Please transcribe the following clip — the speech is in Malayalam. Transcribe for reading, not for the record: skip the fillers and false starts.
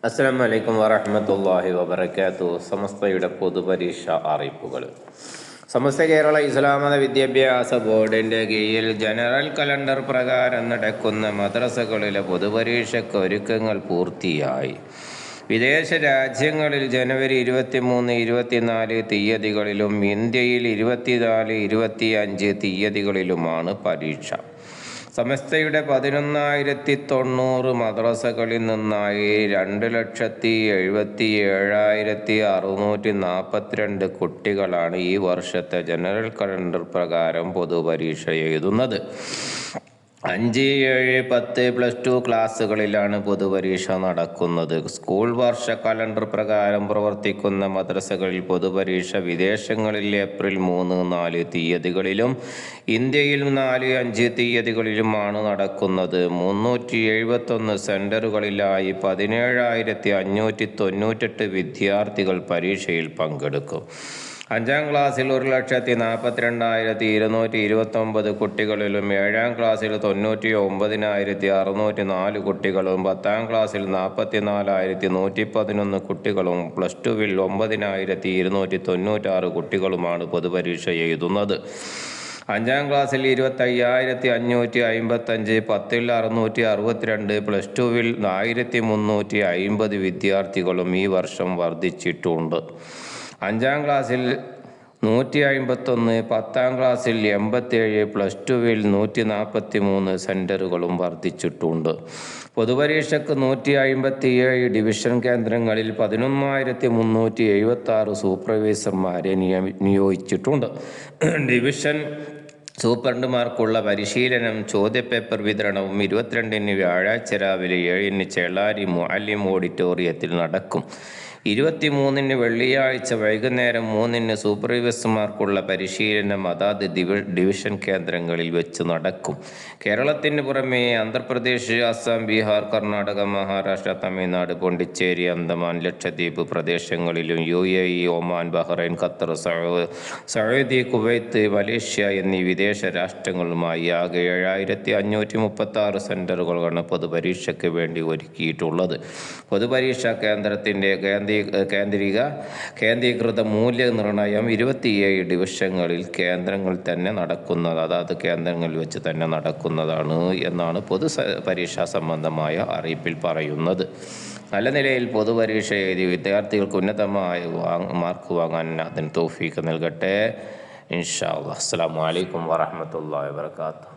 അസ്സലാമു അലൈക്കും വറഹ്മത്തുള്ളാഹി വബറകാതുഹു. സമസ്തയുടെ പൊതുപരീക്ഷ അറിയിപ്പുകൾ. സമസ്ത കേരള ഇസ്ലാമത വിദ്യാഭ്യാസ ബോർഡിൻ്റെ കീഴിൽ ജനറൽ കലണ്ടർ പ്രകാരം നടക്കുന്ന മദ്രസകളിലെ പൊതുപരീക്ഷയ്ക്ക് ഒരുക്കങ്ങൾ പൂർത്തിയായി. വിദേശ രാജ്യങ്ങളിൽ ജനുവരി 23, 24 തീയതികളിലും ഇന്ത്യയിൽ 24, 25 തീയതികളിലുമാണ് പരീക്ഷ. സമസ്തയുടെ 11,090 മദ്രസകളിൽ നിന്നായി 2,77,642 കുട്ടികളാണ് ഈ വർഷത്തെ ജനറൽ കലണ്ടർ പ്രകാരം പൊതുപരീക്ഷ എഴുതുന്നത്. 5, 7, 10, +2 ക്ലാസ്സുകളിലാണ് പൊതുപരീക്ഷ നടക്കുന്നത്. സ്കൂൾ വർഷ കലണ്ടർ പ്രകാരം പ്രവർത്തിക്കുന്ന മദ്രസകളിൽ പൊതുപരീക്ഷ വിദേശങ്ങളിൽ ഏപ്രിൽ 3, 4 തീയതികളിലും ഇന്ത്യയിൽ 4, 5 തീയതികളിലുമാണ് നടക്കുന്നത്. 371 സെന്ററുകളിലായി 17,598 വിദ്യാർത്ഥികൾ പരീക്ഷയിൽ പങ്കെടുക്കും. 5ാം ക്ലാസ്സിൽ 1,42,229 കുട്ടികളിലും 7ാം ക്ലാസ്സിൽ 99,604 കുട്ടികളും 10ാം ക്ലാസ്സിൽ 44,111 കുട്ടികളും +2വിൽ 9,296 കുട്ടികളുമാണ് പൊതുപരീക്ഷ എഴുതുന്നത്. 5ാം ക്ലാസ്സിൽ 25,555, 10ൽ 662, +2വിൽ 1,350 വിദ്യാർത്ഥികളും ഈ വർഷം വർദ്ധിച്ചിട്ടുണ്ട്. 5ാം ക്ലാസ്സിൽ 151, 10ാം ക്ലാസ്സിൽ 87, +2വിൽ 143 സെന്ററുകളും വർദ്ധിച്ചിട്ടുണ്ട്. പൊതുപരീക്ഷയ്ക്ക് 157 ഡിവിഷൻ കേന്ദ്രങ്ങളിൽ 11,376 സൂപ്പർവൈസർമാരെ നിയോഗിച്ചിട്ടുണ്ട്. ഡിവിഷൻ സൂപ്രണ്ടുമാർക്കുള്ള പരിശീലനം, ചോദ്യപേപ്പർ വിതരണവും 22-ന് വ്യാഴാഴ്ച രാവിലെ 7-ന് ചേളാരി മുഅല്ലിം ഓഡിറ്റോറിയത്തിൽ നടക്കും. 23-ന് വെള്ളിയാഴ്ച വൈകുന്നേരം 3-ന് സൂപ്പർവൈസർമാർക്കുള്ള പരിശീലനം അതാത് ഡിവിഷൻ കേന്ദ്രങ്ങളിൽ വെച്ച് നടക്കും. കേരളത്തിന് പുറമെ ആന്ധ്രാപ്രദേശ്, അസം, ബീഹാർ, കർണാടക, മഹാരാഷ്ട്ര, തമിഴ്നാട്, പോണ്ടിച്ചേരി, അന്തമാൻ, ലക്ഷദ്വീപ് പ്രദേശങ്ങളിലും UAE, Oman, Bahrain, Qatar, Saudi, Kuwait, Malaysia എന്നീ വിദേശ രാഷ്ട്രങ്ങളുമായി ആകെ 7,536 സെന്ററുകളാണ് പൊതുപരീക്ഷയ്ക്ക് വേണ്ടി ഒരുക്കിയിട്ടുള്ളത്. പൊതുപരീക്ഷാ കേന്ദ്രത്തിൻ്റെ കേന്ദ്രീകൃത മൂല്യനിർണ്ണയം 27 ഡിവിഷനുകളിൽ അതാത് കേന്ദ്രങ്ങളിൽ വെച്ച് തന്നെ നടക്കുന്നതാണ് എന്നാണ് പരീക്ഷാ സംബന്ധമായ അറിയിപ്പിൽ പറയുന്നത്. നല്ല നിലയിൽ പൊതുപരീക്ഷ എഴുതി വിദ്യാർത്ഥികൾക്ക് ഉന്നതമായ മാർക്ക് വാങ്ങാൻ അതിന് തൗഫീഖ് നൽകട്ടെ. ഇൻഷാ അല്ലാഹ്. അസ്സലാമു അലൈക്കും വറഹ്മത്തുള്ളാഹി വബറകാതുഹു.